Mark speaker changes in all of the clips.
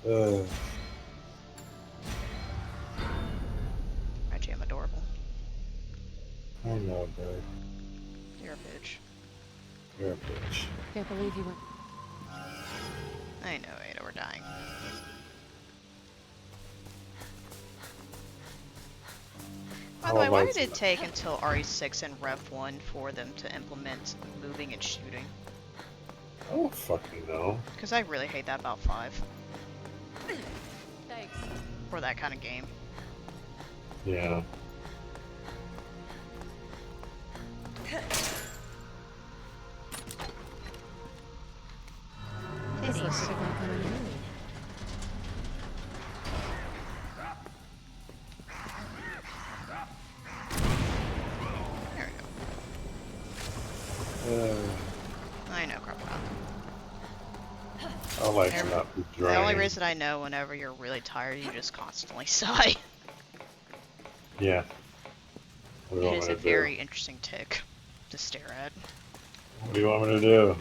Speaker 1: Uh,
Speaker 2: Actually, I'm adorable.
Speaker 1: I know, babe.
Speaker 2: You're a bitch.
Speaker 1: You're a bitch.
Speaker 3: Can't believe he went.
Speaker 2: I know, Ada, we're dying. By the
Speaker 1: How
Speaker 2: way, why
Speaker 1: about
Speaker 2: did it
Speaker 1: tonight?
Speaker 2: take until RE6 and Rev 1 for them to implement moving and shooting?
Speaker 1: I don't fucking know.
Speaker 2: Because I really hate that about 5.
Speaker 3: Thanks.
Speaker 2: For that kind of game.
Speaker 1: Yeah.
Speaker 3: This looks like a guy coming in.
Speaker 2: There we go.
Speaker 1: Uh,
Speaker 2: I know, Crocodile.
Speaker 1: I like to not be
Speaker 2: The only
Speaker 1: drained.
Speaker 2: reason I know whenever you're really tired, you just constantly sigh.
Speaker 1: Yeah. What do you
Speaker 2: It
Speaker 1: want
Speaker 2: is
Speaker 1: me
Speaker 2: a
Speaker 1: to
Speaker 2: very interesting tick to stare at.
Speaker 1: do? What do you want me to do?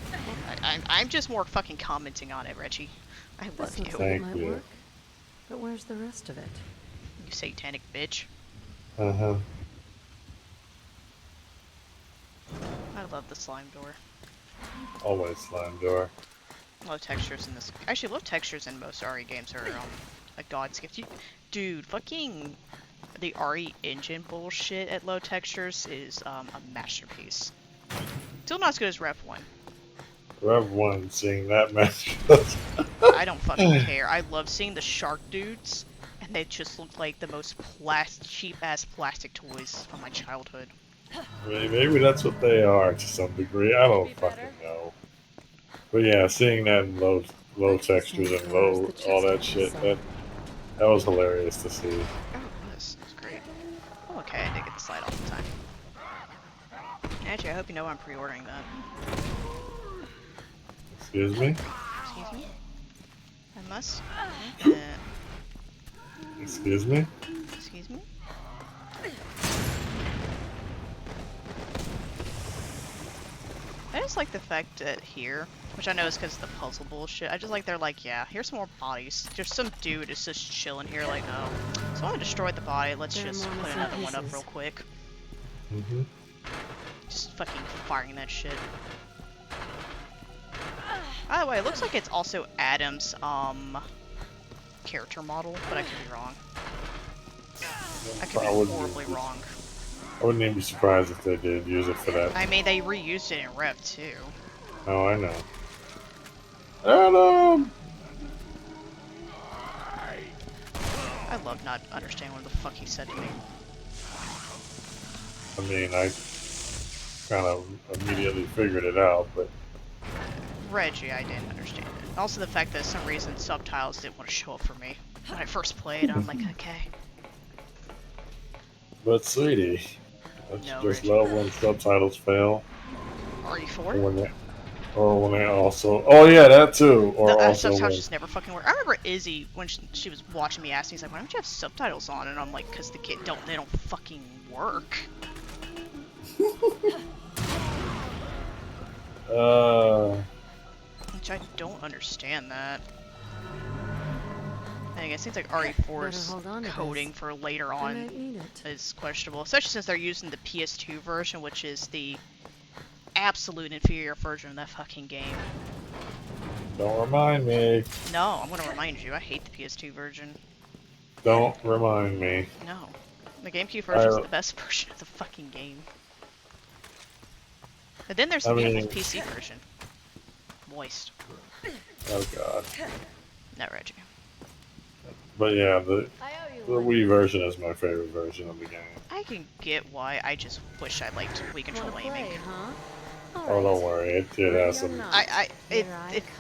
Speaker 2: I'm just more fucking commenting on it, Reggie. I love
Speaker 3: This looks
Speaker 2: you.
Speaker 3: like it
Speaker 1: Thank
Speaker 3: might
Speaker 1: you.
Speaker 3: work. But where's the rest of it?
Speaker 2: You satanic bitch.
Speaker 1: Uh-huh.
Speaker 2: I love the slime door.
Speaker 1: Always slime door.
Speaker 2: Low textures in this. Actually, low textures in most RE games are a god's gift. Dude, fucking the RE engine bullshit at low textures is a masterpiece. Still not as good as Rev 1.
Speaker 1: Rev 1 seeing that match.
Speaker 2: I don't fucking care. I love seeing the shark dudes, and they just look like the most cheap-ass plastic toys from my childhood.
Speaker 1: Maybe that's what they are to some degree. I don't fucking know. But yeah, seeing that in low textures and low all that shit, that was hilarious to see.
Speaker 2: Oh, it was. It was great. Oh, okay, I did get the slide off in time. Actually, I hope you know I'm pre-ordering that.
Speaker 1: Excuse me?
Speaker 2: Excuse me? I must.
Speaker 1: Excuse me?
Speaker 2: Excuse me? I just like the fact that here, which I know is because of the puzzle bullshit, I just like they're like, yeah, here's some more bodies. There's some dude is just chilling here like, oh, someone destroyed the body, let's just put another one up real quick.
Speaker 1: Mm-hmm.
Speaker 2: Just fucking firing that shit. By the way, it looks like it's also Adam's, character model, but I could be wrong. I could be horribly wrong.
Speaker 1: I wouldn't even be surprised if they did use it for that.
Speaker 2: I mean, they reused it in Rev 2.
Speaker 1: Oh, I know. Adam!
Speaker 2: I love not understanding what the fuck he said to me.
Speaker 1: I mean, I kind of immediately figured it out, but
Speaker 2: Reggie, I didn't understand it. Also the fact that for some reason subtitles didn't want to show up for me when I first played. I'm like, okay.
Speaker 1: but sweetie, don't
Speaker 2: No,
Speaker 1: you just
Speaker 2: Reggie.
Speaker 1: love when subtitles fail?
Speaker 2: RE4?
Speaker 1: Or when they also, oh yeah, that too. Or
Speaker 2: The
Speaker 1: also
Speaker 2: subtitles
Speaker 1: when,
Speaker 2: just never fucking work. I remember Izzy when she was watching me ask me, he's like, why don't you have subtitles on? And I'm like, cause they don't fucking work. Which I don't understand that. I think it seems like RE4's coding for later on is questionable, especially since they're using the PS2 version, which is the absolute inferior version of that fucking game.
Speaker 1: don't remind me.
Speaker 2: No, I'm gonna remind you, I hate the PS2 version.
Speaker 1: Don't remind me.
Speaker 2: No. The GameCube version is the best version of the fucking game. But then there's the beautiful PC version. Moist.
Speaker 1: Oh god.
Speaker 2: No, Reggie.
Speaker 1: But yeah, the Wii version is my favorite version of the game.
Speaker 2: I can get why, I just wish I liked Wii control aiming.
Speaker 1: Oh, don't worry, it has some.
Speaker 2: It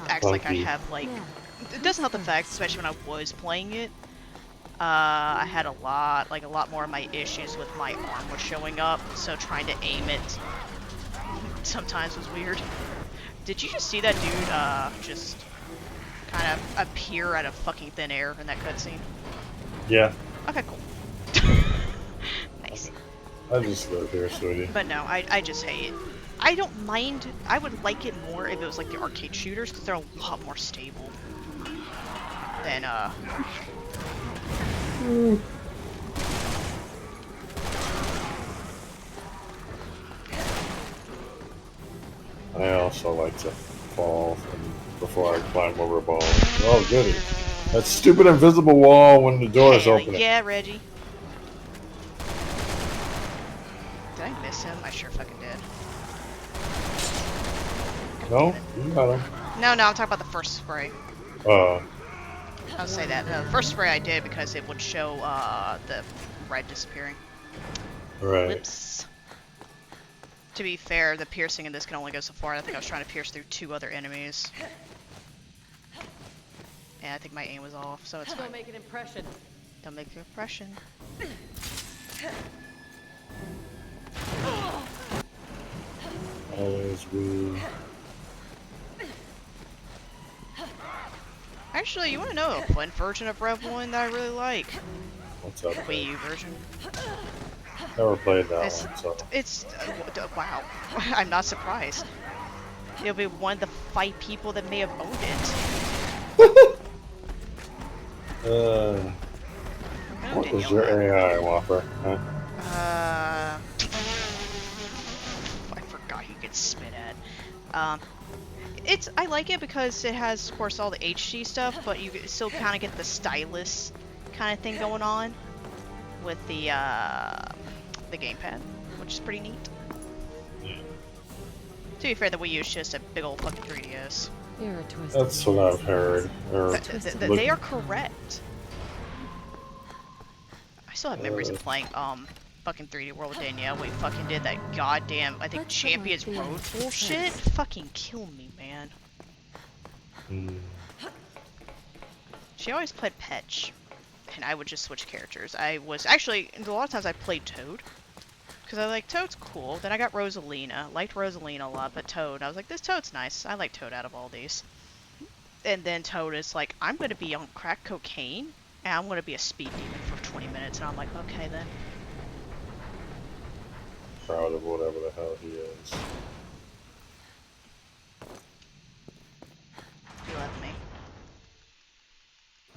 Speaker 2: acts like I have, like, it doesn't help the fact, especially when I was playing it, I had a lot more of my issues with my arm was showing up, so trying to aim it sometimes was weird. Did you just see that dude, just kind of appear out of fucking thin air in that cutscene?
Speaker 1: Yeah.
Speaker 2: Okay, cool. Nice.
Speaker 1: I just live here, sweetie.
Speaker 2: But no, I just hate it. I don't mind. I would like it more if it was like the arcade shooters, because they're a lot more stable. then
Speaker 1: I also like to fall before I climb over balls. Oh, goody. That stupid invisible wall when the door is
Speaker 2: hell
Speaker 1: opening.
Speaker 2: yeah, Reggie. Did I miss him? I sure fucking did.
Speaker 1: No? You got him.
Speaker 2: No, I'm talking about the first spray. I'll say that. No, the first spray I did because it would show the red disappearing.
Speaker 1: Right.
Speaker 2: Whoops. To be fair, the piercing in this can only go so far. I think I was trying to pierce through 2 other enemies. And I think my aim was off, so it's fine.
Speaker 3: Don't make an impression.
Speaker 2: Don't make an impression.
Speaker 1: Always we.
Speaker 2: Actually, you want to know a fun version of Rev 1 that I really like?
Speaker 1: What's up?
Speaker 2: Wii U version.
Speaker 1: Never played that
Speaker 2: It's,
Speaker 1: one, so.
Speaker 2: it's wow. I'm not surprised. It'll be one of the 5 people that may have owned it.
Speaker 1: What was your AI, Whopper? Huh?
Speaker 2: I forgot you could spit at. I like it because it has, of course, all the HD stuff, but you still kind of get the stylus kind of thing going on with the gamepad, which is pretty neat.
Speaker 1: Yeah.
Speaker 2: To be fair, the Wii U is just a big old fucking 3DS.
Speaker 3: You're a twisted
Speaker 1: That's what I've heard.
Speaker 2: They are correct. I still have memories of playing fucking 3D World with Danielle. We fucking did that goddamn, I think, Champions Road bullshit. Fucking kill me, man. She always played Petch, and I would just switch characters. I was actually, a lot of times I played Toad, because I like Toad's cool. Then I got Rosalina, liked Rosalina a lot, but Toad, I was like, this Toad's nice. I like Toad out of all these. And then Toad is like, I'm gonna be on crack cocaine, and I'm gonna be a speed demon for 20 minutes, and I'm like, okay then.
Speaker 1: Proud of whatever the hell he is.
Speaker 2: You love me.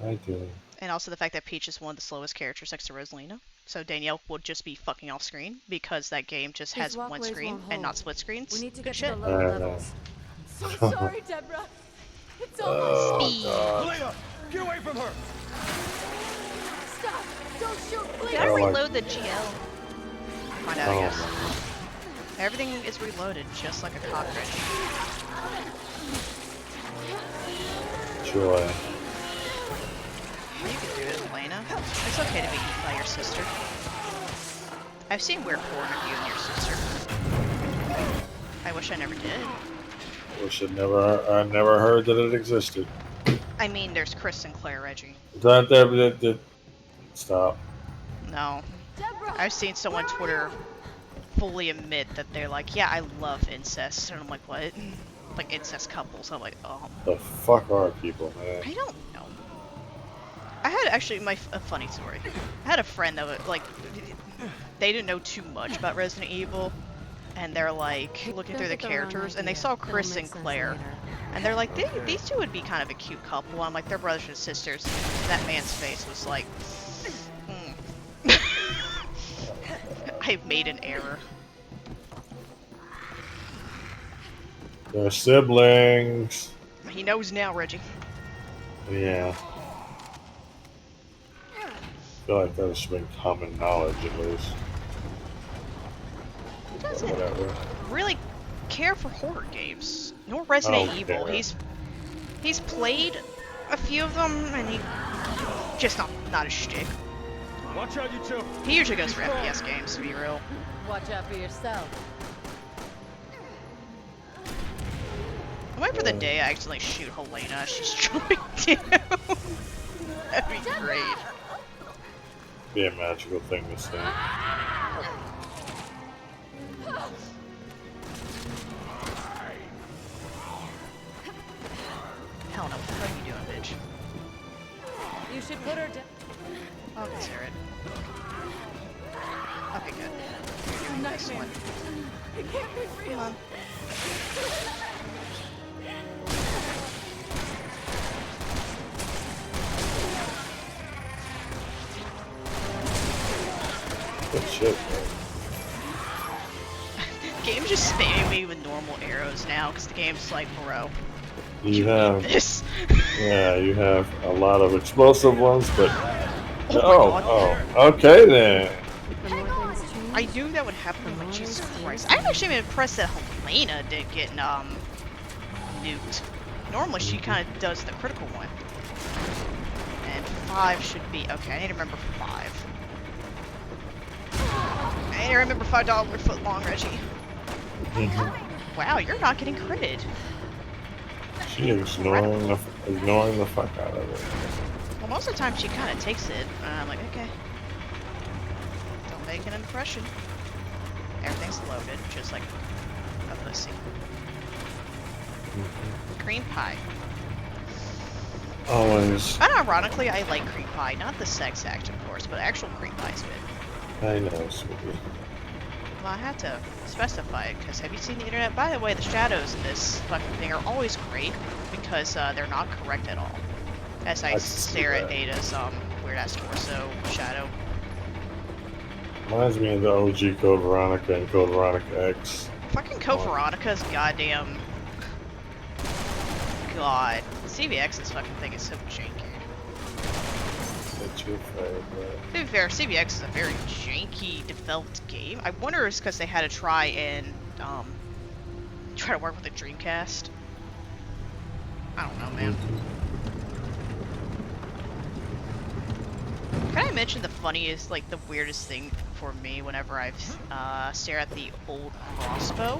Speaker 1: I do.
Speaker 2: And also the fact that Peach is one of the slowest characters next to Rosalina. So Danielle would just be fucking off screen because that game just has one screen and not split screens.
Speaker 3: We need to
Speaker 2: Good
Speaker 3: get
Speaker 2: shit.
Speaker 3: to the lower levels.
Speaker 4: So sorry, Deborah. It's all my
Speaker 2: Speed.
Speaker 5: Elena, get away from her!
Speaker 4: Stop! Don't shoot, please!
Speaker 2: Did I
Speaker 1: Oh, like-
Speaker 2: reload the GL? Find out, I guess. Everything is reloaded just like a cartridge.
Speaker 1: Joy.
Speaker 2: You can do it, Elena. It's okay to be eaten by your sister. I've seen weird porn of you and your sister. I wish I never did.
Speaker 1: Wish I never heard that it existed.
Speaker 2: I mean, there's Chris and Claire Reggie.
Speaker 1: Stop.
Speaker 2: No.
Speaker 4: Deborah!
Speaker 2: I've seen someone on Twitter fully admit that they're like, yeah, I love incest. And I'm like, what? Like incest couples. I'm like,
Speaker 1: The fuck are people, man?
Speaker 2: I don't know. I had actually a funny story. I had a friend that was, like, they didn't know too much about Resident Evil, and they're like looking through the characters, and they saw Chris and Claire, and they're like, these two would be kind of a cute couple. I'm like, they're brothers and sisters. And that man's face was like, I've made an error.
Speaker 1: They're siblings.
Speaker 2: He knows now, Reggie.
Speaker 1: Yeah. I feel like that should be common knowledge at least.
Speaker 2: He doesn't
Speaker 1: Whatever.
Speaker 2: really care for horror games, nor Resident
Speaker 1: don't
Speaker 2: Evil.
Speaker 1: care.
Speaker 2: He's played a few of them, and he just not a shtick.
Speaker 5: Watch out, you two!
Speaker 2: He usually goes for FPS games, to be real.
Speaker 3: Watch out for yourself.
Speaker 2: I'm waiting for the day I accidentally shoot Helena as she's jumping down. That'd be great.
Speaker 1: Be a magical thing to say.
Speaker 2: Hell no, what the hell are you doing, bitch?
Speaker 3: You should put her down.
Speaker 2: I'll consider it. Okay, good. You're doing excellent.
Speaker 4: It can't be real!
Speaker 2: Come on.
Speaker 1: Good shit, man.
Speaker 2: Game's just spamming me with normal arrows now because the game's like, bro,
Speaker 1: You
Speaker 2: need
Speaker 1: have,
Speaker 2: this.
Speaker 1: yeah, you have a lot of explosive ones, but
Speaker 2: Oh my god.
Speaker 1: oh, okay then.
Speaker 3: The more things change,
Speaker 2: I knew that would happen. I'm like, Jesus Christ. I'm actually impressed that Helena didn't get nuked. Normally she kind of does the critical one. And 5 should be okay. I need to remember 5. I need to remember $5 foot long, Reggie. Wow, you're not getting critted.
Speaker 1: She ignoring the fuck out of it.
Speaker 2: Well, most of the time she kind of takes it. And I'm like, okay. Don't make an impression. Everything's loaded, just like a pussy. Cream pie.
Speaker 1: Always.
Speaker 2: Unironically, I like cream pie. Not the sex act, of course, but actual cream pie is good.
Speaker 1: I know, sweetie.
Speaker 2: Well, I had to specify it, because have you seen the internet? By the way, the shadows in this fucking thing are always great, because they're not correct at all. As I stare at Ada's weird-ass torso shadow.
Speaker 1: Reminds me of the OG Code Veronica and Code Veronica X.
Speaker 2: Fucking Code Veronica's goddamn... God. CVX's fucking thing is so janky.
Speaker 1: That's your favorite.
Speaker 2: To be fair, CVX is a very janky developed game. I wonder if it's because they had to try and try to work with the Dreamcast. I don't know, man. Can I mention the funniest, like the weirdest thing for me whenever I stare at the old crossbow?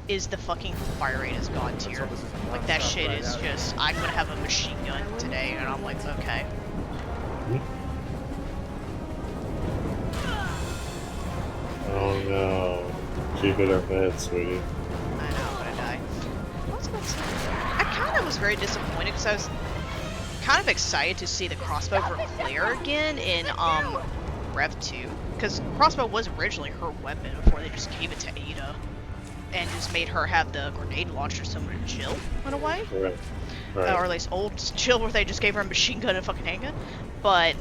Speaker 2: Is the fucking fire rate is god tier. Like that shit is just, I'm gonna have a machine gun today, and I'm like, okay.
Speaker 1: Oh no. She hit her head, sweetie.
Speaker 2: I know, I'm gonna die. What was I about to say? I kind of was very disappointed because I was kind of excited to see the crossbow for Claire again in Rev 2. Because crossbow was originally her weapon before they just gave it to Ada. And just made her have the grenade launcher similar to Jill, in a way.
Speaker 1: Right. Right.
Speaker 2: Or at least old Jill, where they just gave her a machine gun and a fucking handgun. But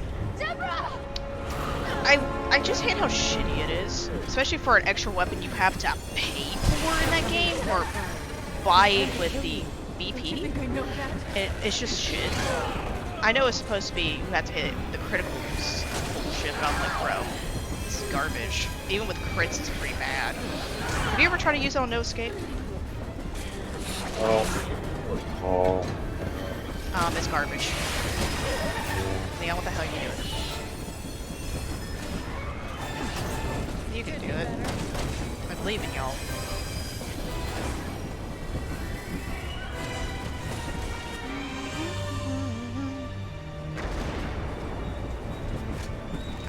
Speaker 2: I just hate how shitty it is. Especially for an extra weapon you have to pay for in that game, or buy with the BP. It's just shit. I know it's supposed to be, you have to hit the criticals bullshit, but I'm like, bro, this is garbage. Even with crits, it's pretty bad. Have you ever tried to use it on No Escape?
Speaker 1: Oh.
Speaker 2: It's garbage. Leon, what the hell are you doing? You can do it. I believe in y'all.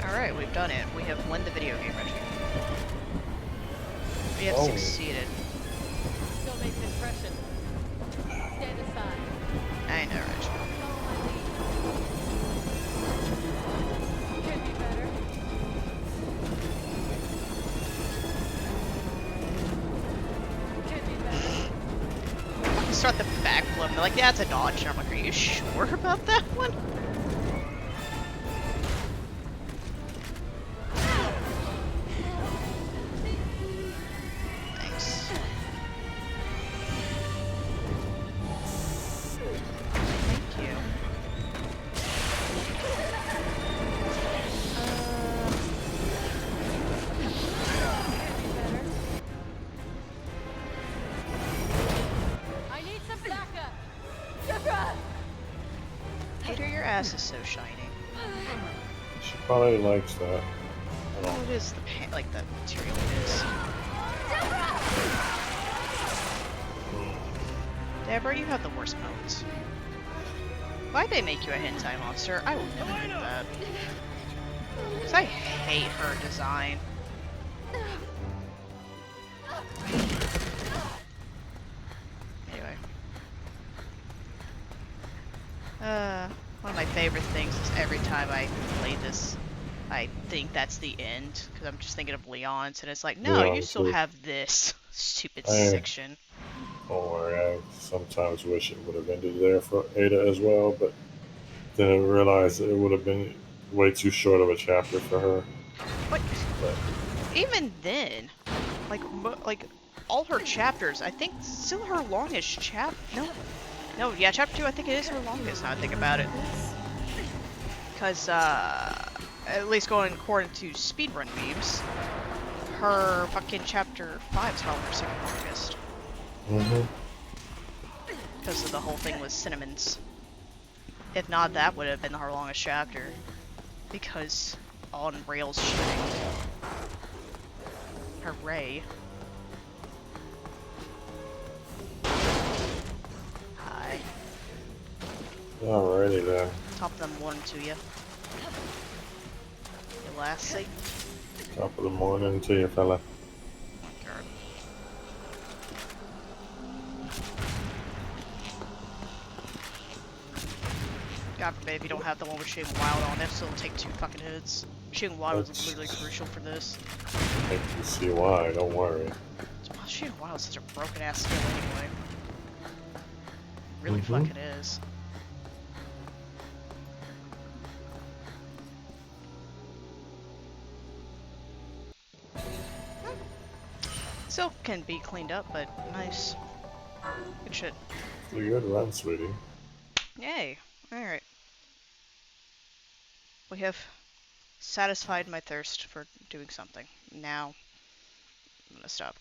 Speaker 2: Alright, we've done it. We have won the video game, Reggie. We have succeeded.
Speaker 3: don't make an impression. Stand aside.
Speaker 2: I know, Reggie.
Speaker 3: Could be better. Could be better.
Speaker 2: Start the backflip. They're like, yeah, it's a dodge. And I'm like, are you sure about that one? Thanks. Thank you.
Speaker 3: I need some backup.
Speaker 2: Hater, your ass is so shiny.
Speaker 1: She probably likes that.
Speaker 2: Oh, it is the like the material it is. Deborah, you have the worst modes. Why'd they make you a hentai monster? I will never do that. 'Cause I hate her design. Anyway. One of my favorite things is every time I play this, I think that's the end, because I'm just thinking of Leon's, and it's like, no,
Speaker 1: Yeah,
Speaker 2: you still
Speaker 1: too.
Speaker 2: have this stupid
Speaker 1: I-
Speaker 2: section.
Speaker 1: Don't worry, I sometimes wish it would have ended there for Ada as well, but then I realized it would have been way too short of a chapter for her.
Speaker 2: What? even then, like all her chapters, I think still her longest no, yeah, chapter 2, I think it is her longest now I think about it. Because, at least going according to speedrun memes, her fucking chapter 5 is probably her second longest. Because of the whole thing with Cinnamons. If not, that would have been her longest chapter. Because on rails shooting. Hooray. Hi.
Speaker 1: Alrighty then.
Speaker 2: Top of the morning to you. Your last seat.
Speaker 1: Top of the morning to you, fella.
Speaker 2: God. God forbid if you don't have the one with Shooting Wild on, that still take 2 fucking hits. Shooting Wild was literally crucial for this.
Speaker 1: I can see why, don't worry.
Speaker 2: Shooting Wild is such a broken ass skill anyway. Really fucking is. Still can be cleaned up, but nice. Good shit.
Speaker 1: It's a good run, sweetie.
Speaker 2: Yay. Alright. We have satisfied my thirst for doing something. Now, I'm gonna stop.